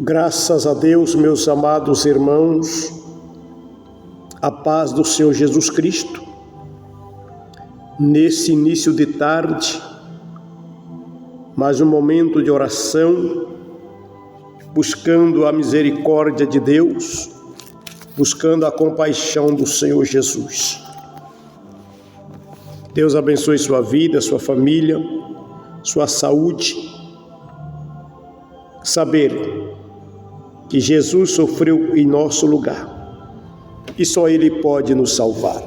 Graças a Deus, meus amados irmãos, a paz do Senhor Jesus Cristo. Nesse início de tarde, mais um momento de oração, buscando a misericórdia de Deus, buscando a compaixão do Senhor Jesus. Deus abençoe sua vida, sua família, sua saúde. Saber que Jesus sofreu em nosso lugar e só Ele pode nos salvar.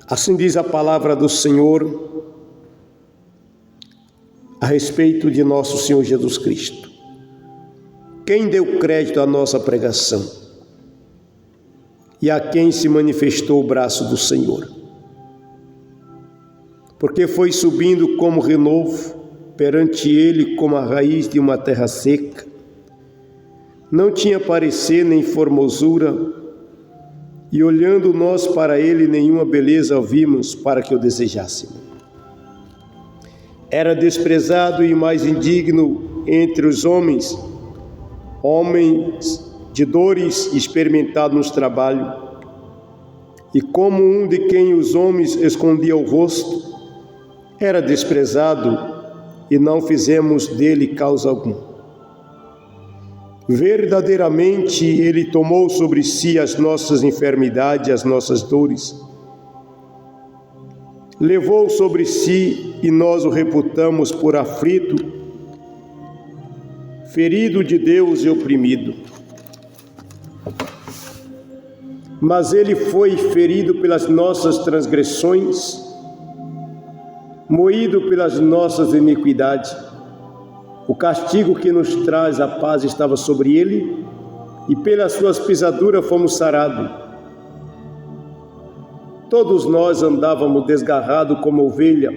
Assim diz a palavra do Senhor a respeito de nosso Senhor Jesus Cristo. Quem deu crédito à nossa pregação e a quem se manifestou o braço do Senhor? Porque foi subindo como renovo perante ele como a raiz de uma terra seca. Não tinha parecer nem formosura, e olhando nós para ele, nenhuma beleza vimos para que o desejássemos. Era desprezado e mais indigno entre os homens, homens de dores, experimentado nos trabalhos, e como um de quem os homens escondiam o rosto, era desprezado e não fizemos dele causa alguma. Verdadeiramente ele tomou sobre si as nossas enfermidades, as nossas dores. Levou sobre si e nós o reputamos por aflito, ferido de Deus e oprimido. Mas ele foi ferido pelas nossas transgressões, moído pelas nossas iniquidades. O castigo que nos traz a paz estava sobre ele, e pelas suas pisaduras fomos sarados. Todos nós andávamos desgarrados como ovelha,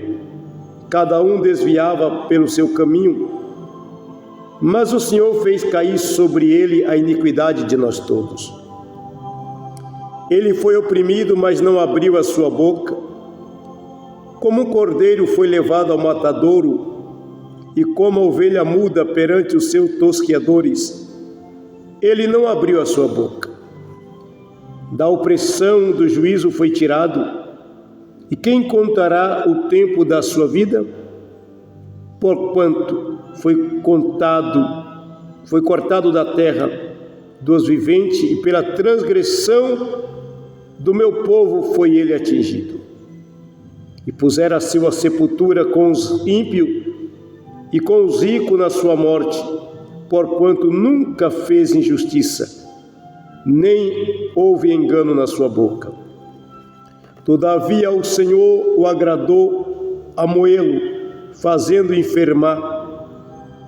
cada um desviava pelo seu caminho, mas o Senhor fez cair sobre ele a iniquidade de nós todos. Ele foi oprimido, mas não abriu a sua boca. Como um cordeiro foi levado ao matadouro, e como a ovelha muda perante os seus tosqueadores, ele não abriu a sua boca. Da opressão do juízo foi tirado, e quem contará o tempo da sua vida? Porquanto foi cortado da terra dos viventes, e pela transgressão do meu povo foi ele atingido. E pusera a sua sepultura com os ímpios e com os ricos na sua morte, porquanto nunca fez injustiça, nem houve engano na sua boca. Todavia o Senhor o agradou a moê-lo, fazendo enfermar.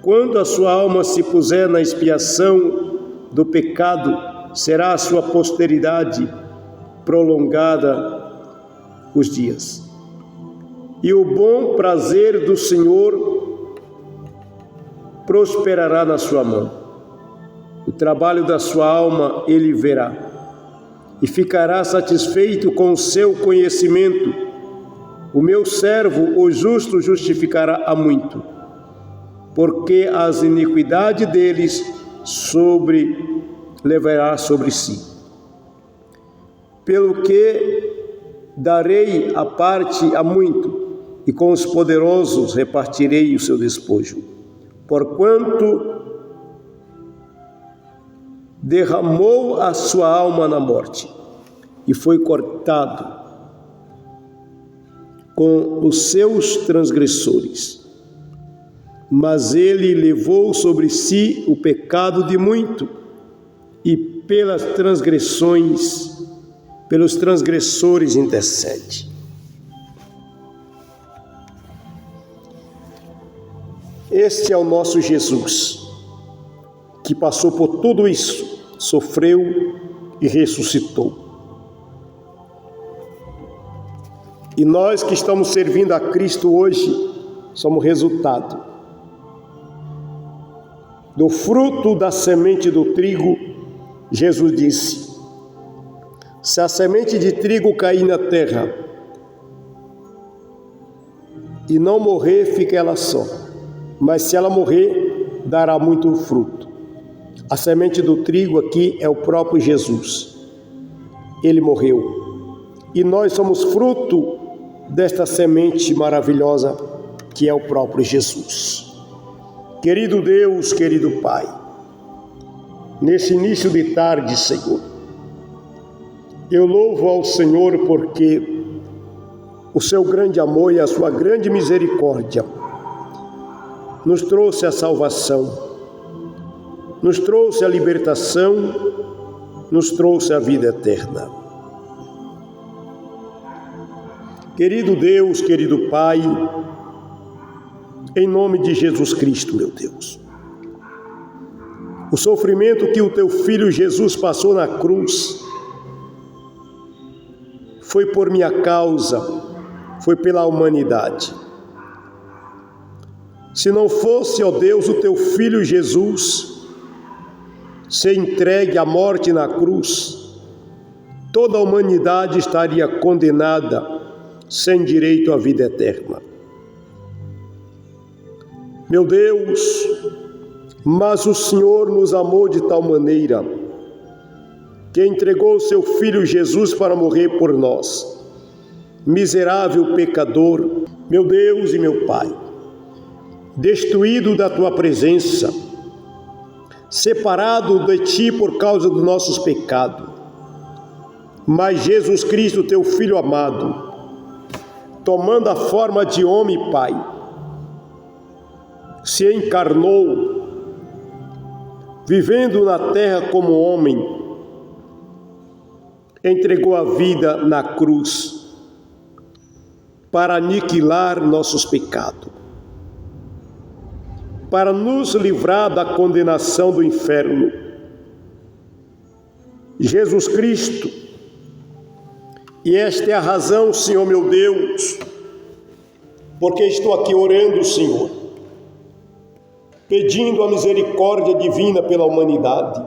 Quando a sua alma se puser na expiação do pecado, será a sua posteridade prolongada os dias. E o bom prazer do Senhor prosperará na sua mão. O trabalho da sua alma ele verá, e ficará satisfeito com o seu conhecimento. O meu servo, o justo, justificará a muito, porque as iniquidades deles levará sobre si. Pelo que darei a parte a muito, e com os poderosos repartirei o seu despojo. Porquanto derramou a sua alma na morte, e foi cortado com os seus transgressores. Mas ele levou sobre si o pecado de muito, e pelos transgressores intercede. Este é o nosso Jesus, que passou por tudo isso, sofreu e ressuscitou. E nós que estamos servindo a Cristo hoje, somos resultado do fruto da semente do trigo. Jesus disse: se a semente de trigo cair na terra e não morrer, fica ela só. mas se ela morrer, dará muito fruto. A semente do trigo aqui é o próprio Jesus. Ele morreu. E nós somos fruto desta semente maravilhosa que é o próprio Jesus. Querido Deus, querido Pai, nesse início de tarde, Senhor, eu louvo ao Senhor porque o seu grande amor e a sua grande misericórdia nos trouxe a salvação, nos trouxe a libertação, nos trouxe a vida eterna. Querido Deus, querido Pai, em nome de Jesus Cristo, meu Deus, o sofrimento que o teu Filho Jesus passou na cruz foi por minha causa, foi pela humanidade. Se não fosse, ó Deus, o teu Filho Jesus ser entregue à morte na cruz, toda a humanidade estaria condenada sem direito à vida eterna. Meu Deus, mas o Senhor nos amou de tal maneira que entregou o seu Filho Jesus para morrer por nós, miserável pecador, meu Deus e meu Pai, destruído da tua presença, separado de ti por causa dos nossos pecados. Mas Jesus Cristo, teu Filho amado, tomando a forma de homem, Pai, se encarnou, vivendo na terra como homem, entregou a vida na cruz para aniquilar nossos pecados, para nos livrar da condenação do inferno. Jesus Cristo, e esta é a razão, Senhor meu Deus, porque estou aqui orando, Senhor, pedindo a misericórdia divina pela humanidade.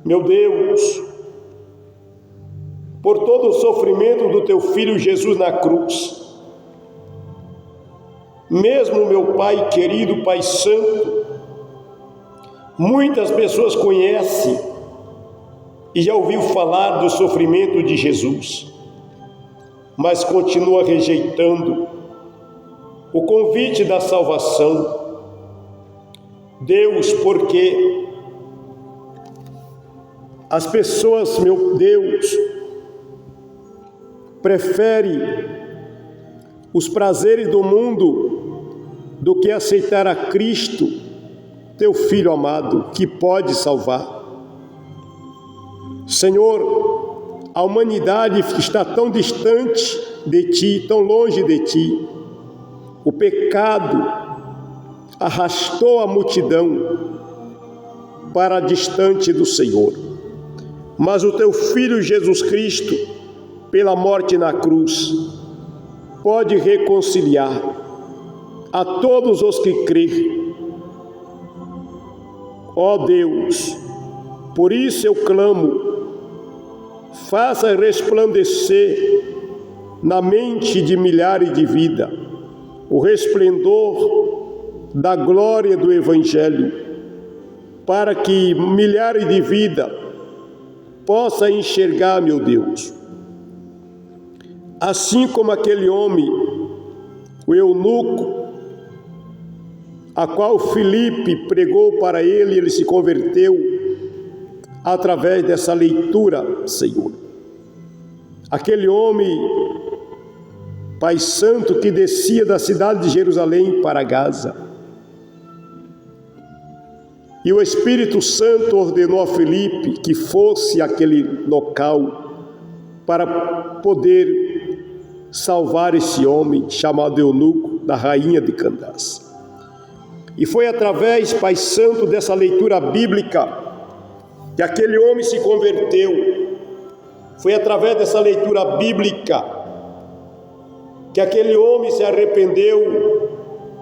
Meu Deus, por todo o sofrimento do teu Filho Jesus na cruz, mesmo, meu Pai querido, Pai Santo, muitas pessoas conhecem e já ouviu falar do sofrimento de Jesus, mas continua rejeitando o convite da salvação. Deus, porque as pessoas, meu Deus, preferem os prazeres do mundo do que aceitar a Cristo, teu Filho amado, que pode salvar. Senhor, a humanidade está tão distante de Ti, tão longe de Ti. O pecado arrastou a multidão para distante do Senhor. Mas o teu Filho Jesus Cristo, pela morte na cruz, pode reconciliar a todos os que crêem. Ó Deus, por isso eu clamo, faça resplandecer na mente de milhares de vidas o resplendor da glória do Evangelho, para que milhares de vidas possam enxergar, meu Deus, assim como aquele homem, o eunuco, a qual Filipe pregou para ele, ele se converteu através dessa leitura, Senhor. Aquele homem, Pai Santo, que descia da cidade de Jerusalém para Gaza. E o Espírito Santo ordenou a Filipe que fosse àquele local para poder salvar esse homem chamado eunuco da rainha de Candás. E foi através, Pai Santo, dessa leitura bíblica que aquele homem se converteu. Foi através dessa leitura bíblica que aquele homem se arrependeu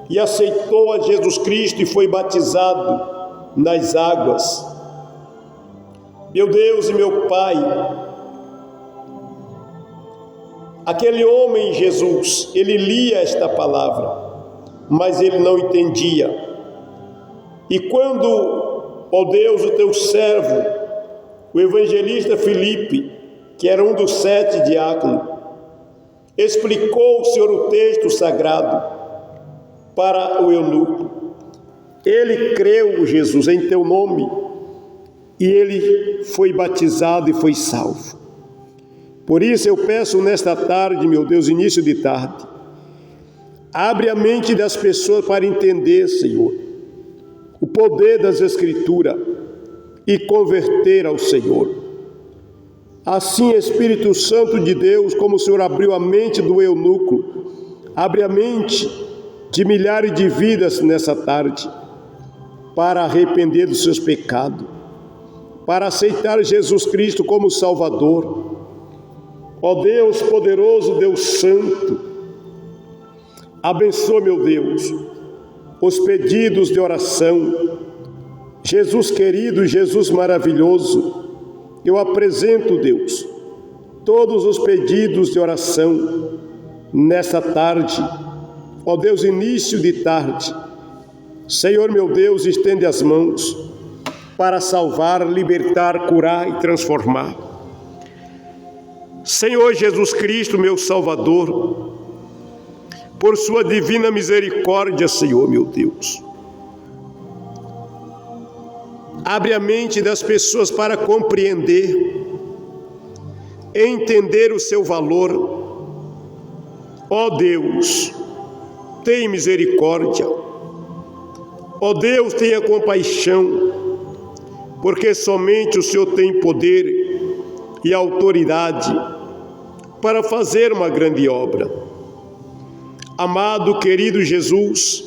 e aceitou a Jesus Cristo e foi batizado nas águas. Meu Deus e meu Pai, aquele homem Jesus, ele lia esta palavra, mas ele não entendia. E quando, ó Deus, o teu servo, o evangelista Filipe, que era um dos 7 diáconos, explicou, Senhor, o texto sagrado para o eunuco, ele creu, Jesus, em teu nome, e ele foi batizado e foi salvo. Por isso eu peço nesta tarde, meu Deus, início de tarde, abre a mente das pessoas para entender, Senhor, o poder das Escrituras e converter ao Senhor. Assim, Espírito Santo de Deus, como o Senhor abriu a mente do eunuco, abre a mente de milhares de vidas nessa tarde, para arrepender dos seus pecados, para aceitar Jesus Cristo como Salvador. Ó Deus poderoso, Deus santo, abençoa, meu Deus, os pedidos de oração. Jesus querido, Jesus maravilhoso, eu apresento, Deus, todos os pedidos de oração nessa tarde. Ó Deus, início de tarde, Senhor meu Deus, estende as mãos para salvar, libertar, curar e transformar. Senhor Jesus Cristo, meu Salvador, por sua divina misericórdia, Senhor meu Deus, abre a mente das pessoas para compreender, entender o seu valor. Ó Deus, tem misericórdia. Ó Deus, tenha compaixão, porque somente o Senhor tem poder e autoridade para fazer uma grande obra. Amado, querido Jesus,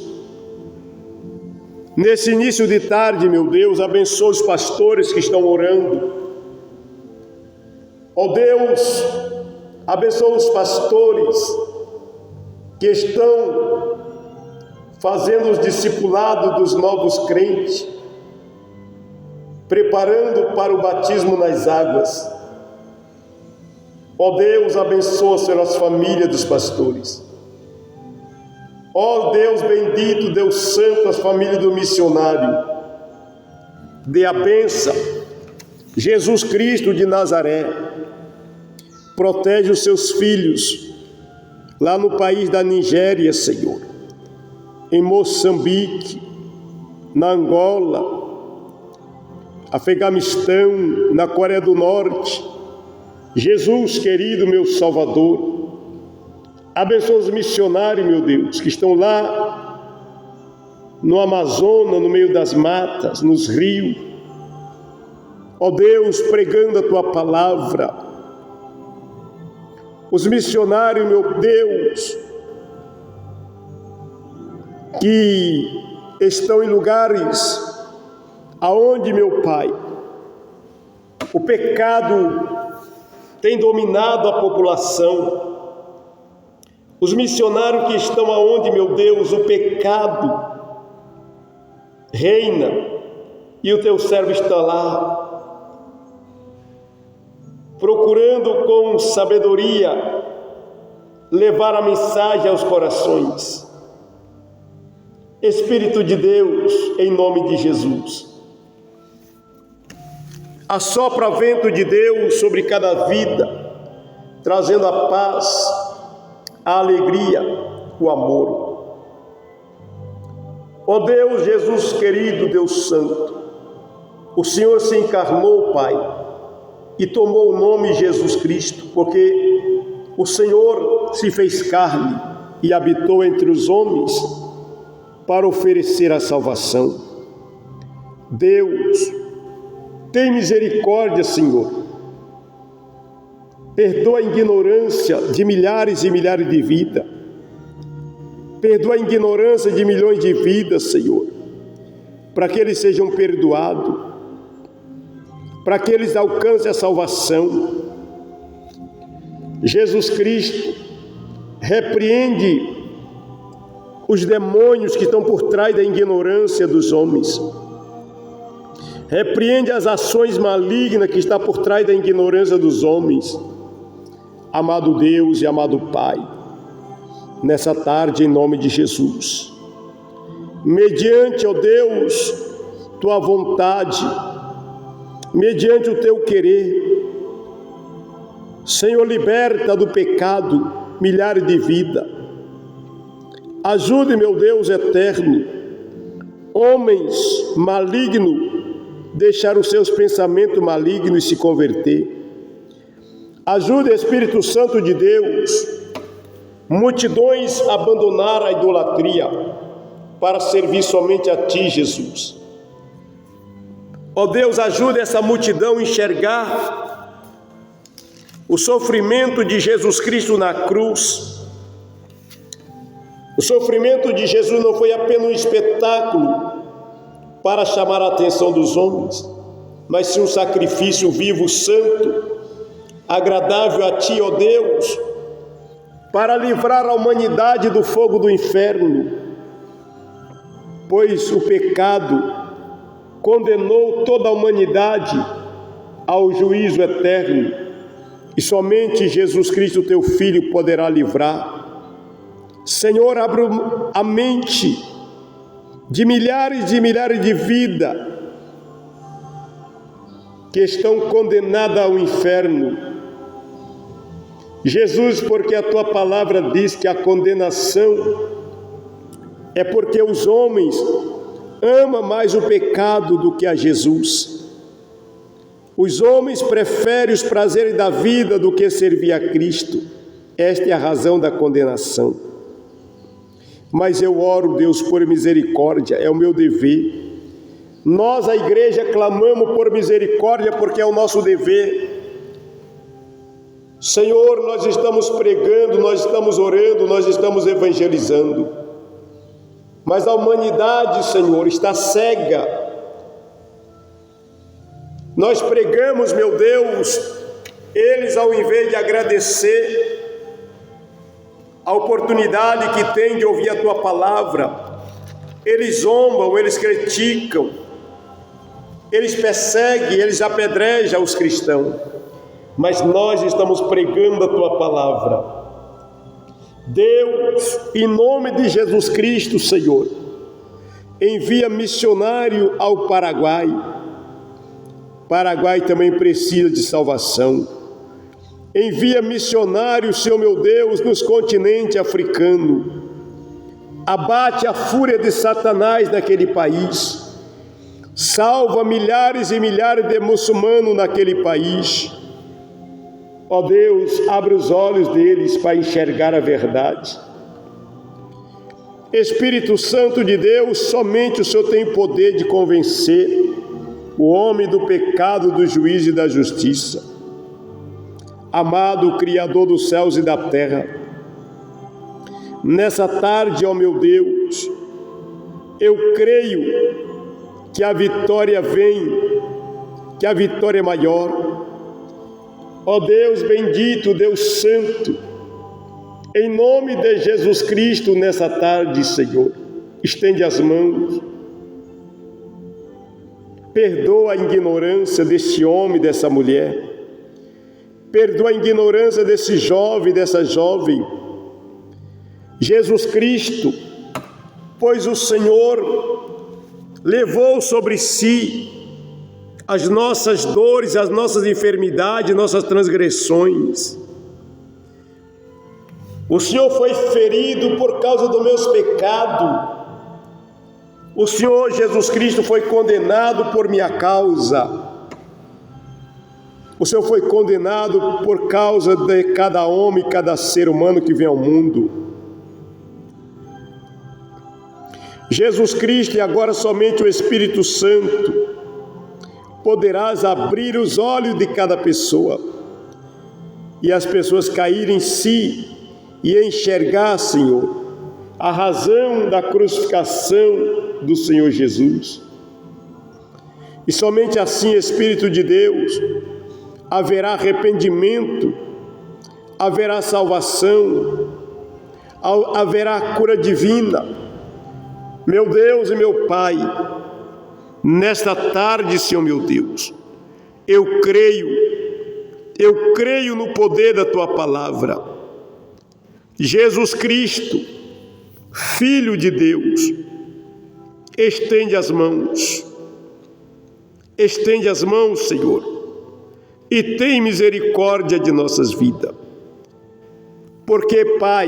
nesse início de tarde, meu Deus, abençoa os pastores que estão orando. Ó Deus, abençoa os pastores que estão fazendo os discipulados dos novos crentes, preparando para o batismo nas águas. Ó Deus, abençoa, Senhor, as famílias dos pastores. Ó Deus bendito, Deus santo, as famílias do missionário. Dê a bênção, Jesus Cristo de Nazaré. Protege os seus filhos lá no país da Nigéria, Senhor, em Moçambique, na Angola, Afeganistão, na Coreia do Norte. Jesus querido, meu Salvador, abençoa os missionários, meu Deus, que estão lá no Amazonas, no meio das matas, nos rios. Ó Deus, pregando a tua palavra. Os missionários, meu Deus, que estão em lugares aonde, meu Pai, o pecado tem dominado a população. Os missionários que estão aonde, meu Deus, o pecado reina e o teu servo está lá, procurando com sabedoria levar a mensagem aos corações. Espírito de Deus, em nome de Jesus, assopra vento de Deus sobre cada vida, trazendo a paz, a alegria, o amor. Ó Deus, Jesus querido, Deus santo, o Senhor se encarnou, Pai, e tomou o nome Jesus Cristo, porque o Senhor se fez carne e habitou entre os homens para oferecer a salvação. Deus, tem misericórdia, Senhor. Perdoa a ignorância de milhares e milhares de vidas. Perdoa a ignorância de milhões de vidas, Senhor, para que eles sejam perdoados, para que eles alcancem a salvação. Jesus Cristo, repreende os demônios que estão por trás da ignorância dos homens. Repreende as ações malignas que estão por trás da ignorância dos homens. Amado Deus e amado Pai, nessa tarde, em nome de Jesus, mediante, ó Deus, tua vontade, mediante o teu querer. Senhor, liberta do pecado milhares de vidas. Ajude, meu Deus eterno, homens malignos, deixar os seus pensamentos malignos e se converter. Ajude, Espírito Santo de Deus, multidões a abandonar a idolatria para servir somente a Ti, Jesus. Ó Deus, ajude essa multidão a enxergar o sofrimento de Jesus Cristo na cruz. O sofrimento de Jesus não foi apenas um espetáculo para chamar a atenção dos homens, mas sim um sacrifício vivo, santo, agradável a Ti, ó Deus, para livrar a humanidade do fogo do inferno, pois o pecado condenou toda a humanidade ao juízo eterno, e somente Jesus Cristo, Teu Filho, poderá livrar. Senhor, abra a mente de milhares e milhares de vidas que estão condenadas ao inferno. Jesus, porque a Tua palavra diz que a condenação é porque os homens amam mais o pecado do que a Jesus. Os homens preferem os prazeres da vida do que servir a Cristo. Esta é a razão da condenação. Mas eu oro, Deus, por misericórdia, é o meu dever. Nós, a igreja, clamamos por misericórdia porque é o nosso dever. Senhor, nós estamos pregando, nós estamos orando, nós estamos evangelizando. Mas a humanidade, Senhor, está cega. Nós pregamos, meu Deus, eles, ao invés de agradecer a oportunidade que tem de ouvir a Tua palavra, eles zombam, eles criticam, eles perseguem, eles apedrejam os cristãos. Mas nós estamos pregando a Tua palavra. Deus, em nome de Jesus Cristo, Senhor, envia missionário ao Paraguai. Paraguai também precisa de salvação. Envia missionários, Senhor meu Deus, nos continentes africanos. Abate a fúria de Satanás naquele país. Salva milhares e milhares de muçulmanos naquele país. Ó Deus, abre os olhos deles para enxergar a verdade. Espírito Santo de Deus, somente o Senhor tem poder de convencer o homem do pecado, do juízo e da justiça. Amado Criador dos céus e da terra, nessa tarde, ó meu Deus, eu creio que a vitória vem, que a vitória é maior. Ó Deus bendito, Deus santo, em nome de Jesus Cristo, nessa tarde, Senhor, estende as mãos, perdoa a ignorância deste homem, dessa mulher, perdoa a ignorância desse jovem, dessa jovem. Jesus Cristo, pois o Senhor levou sobre si as nossas dores, as nossas enfermidades, nossas transgressões. O Senhor foi ferido por causa dos meus pecados. O Senhor Jesus Cristo foi condenado por minha causa. O Senhor foi condenado por causa de cada homem, cada ser humano que vem ao mundo. Jesus Cristo, e agora somente o Espírito Santo, poderás abrir os olhos de cada pessoa e as pessoas caírem em si e enxergar, Senhor, a razão da crucificação do Senhor Jesus. E somente assim, Espírito de Deus, haverá arrependimento, haverá salvação, haverá cura divina. Meu Deus e meu Pai, nesta tarde, Senhor meu Deus, eu creio no poder da Tua palavra. Jesus Cristo, Filho de Deus, estende as mãos, Senhor, e tem misericórdia de nossas vidas. Porque, Pai,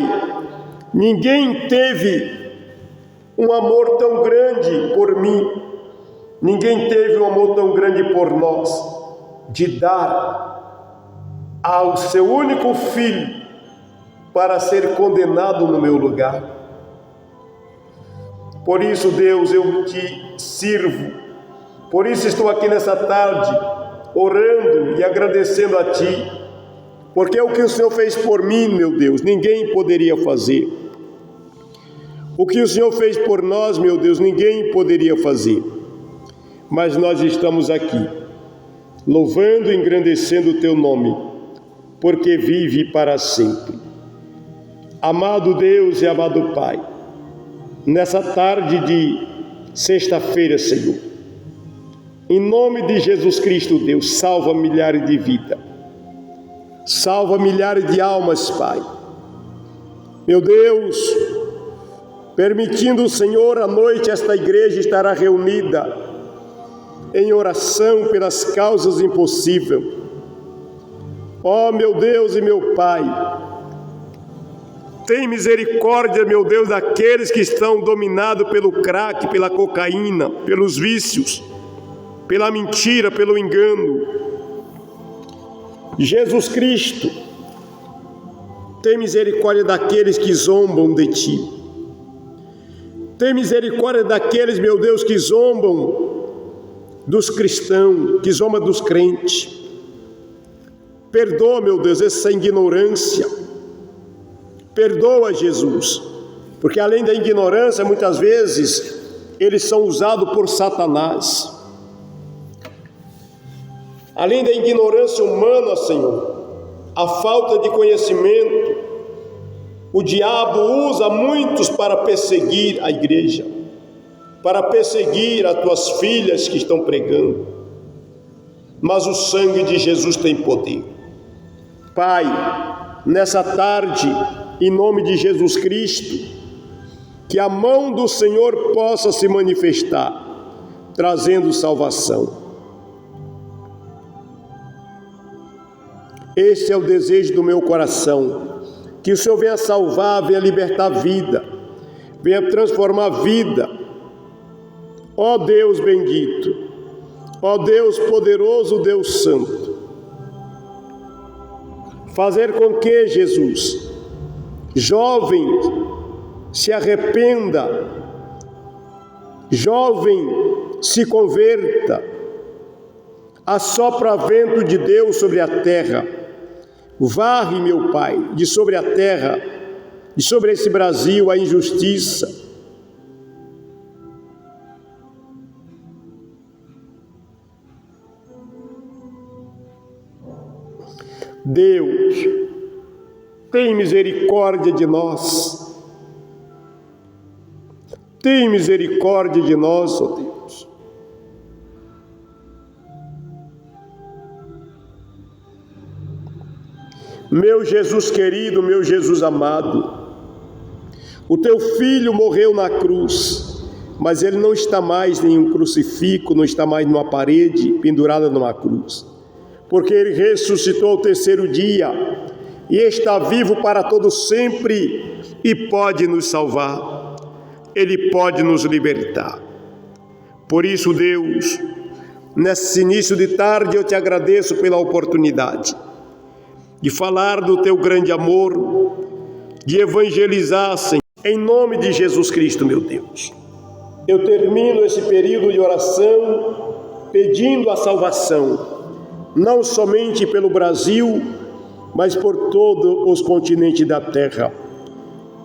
ninguém teve um amor tão grande por mim, ninguém teve um amor tão grande por nós, de dar ao seu único filho para ser condenado no meu lugar. Por isso, Deus, eu te sirvo, por isso estou aqui nessa tarde, orando e agradecendo a Ti, porque o que o Senhor fez por mim, meu Deus, ninguém poderia fazer. O que o Senhor fez por nós, meu Deus, ninguém poderia fazer. Mas nós estamos aqui, louvando e engrandecendo o Teu nome, porque vive para sempre. Amado Deus e amado Pai, nessa tarde de sexta-feira, Senhor, em nome de Jesus Cristo, Deus, salva milhares de vidas, salva milhares de almas, Pai. Meu Deus, permitindo o Senhor, à noite esta igreja estará reunida em oração pelas causas impossíveis. Ó meu Deus e meu Pai, tem misericórdia, meu Deus, daqueles que estão dominados pelo crack, pela cocaína, pelos vícios, pela mentira, pelo engano. Jesus Cristo, tem misericórdia daqueles que zombam de Ti. Tem misericórdia daqueles, meu Deus, que zombam dos cristãos, que zombam dos crentes. Perdoa, meu Deus, essa ignorância. Perdoa, Jesus, porque além da ignorância, muitas vezes, eles são usados por Satanás. Além da ignorância humana, Senhor, a falta de conhecimento, o diabo usa muitos para perseguir a igreja, para perseguir as tuas filhas que estão pregando. Mas o sangue de Jesus tem poder. Pai, nessa tarde, em nome de Jesus Cristo, que a mão do Senhor possa se manifestar, trazendo salvação. Esse é o desejo do meu coração, que o Senhor venha salvar, venha libertar a vida, venha transformar a vida. Ó Deus bendito, ó Deus poderoso, Deus santo, fazer com que, Jesus, jovem se arrependa, jovem se converta, assopra vento de Deus sobre a terra, varre, meu Pai, de sobre a terra, de sobre esse Brasil, a injustiça. Deus, tem misericórdia de nós. Tem misericórdia de nós, ó Deus. Meu Jesus querido, meu Jesus amado, o teu filho morreu na cruz, mas ele não está mais em um crucifixo, não está mais numa parede pendurada numa cruz, porque ele ressuscitou ao terceiro dia e está vivo para todo sempre e pode nos salvar, ele pode nos libertar. Por isso, Deus, nesse início de tarde eu te agradeço pela oportunidade de falar do teu grande amor, de evangelizar, Senhor, em nome de Jesus Cristo, meu Deus. Eu termino esse período de oração pedindo a salvação, não somente pelo Brasil, mas por todos os continentes da terra.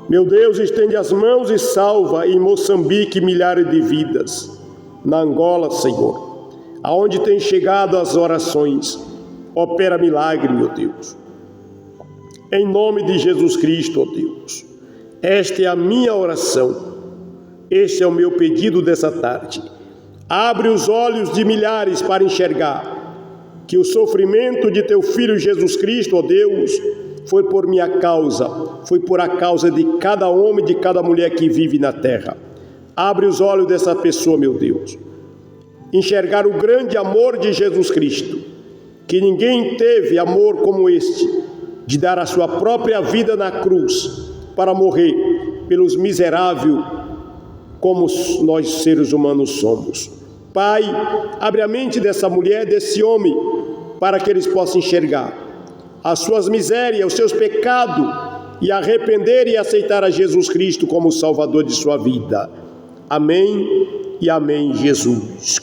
Meu Deus, estende as mãos e salva em Moçambique milhares de vidas, na Angola, Senhor, aonde tem chegado as orações, opera milagre, meu Deus. Em nome de Jesus Cristo, ó Deus, esta é a minha oração, este é o meu pedido dessa tarde. Abre os olhos de milhares para enxergar que o sofrimento de teu Filho Jesus Cristo, ó Deus, foi por minha causa, foi por a causa de cada homem e de cada mulher que vive na terra. Abre os olhos dessa pessoa, meu Deus. Enxergar o grande amor de Jesus Cristo, que ninguém teve amor como este, de dar a sua própria vida na cruz para morrer pelos miseráveis como nós seres humanos somos. Pai, abre a mente dessa mulher, desse homem, para que eles possam enxergar as suas misérias, os seus pecados, e arrepender e aceitar a Jesus Cristo como o Salvador de sua vida. Amém e amém, Jesus.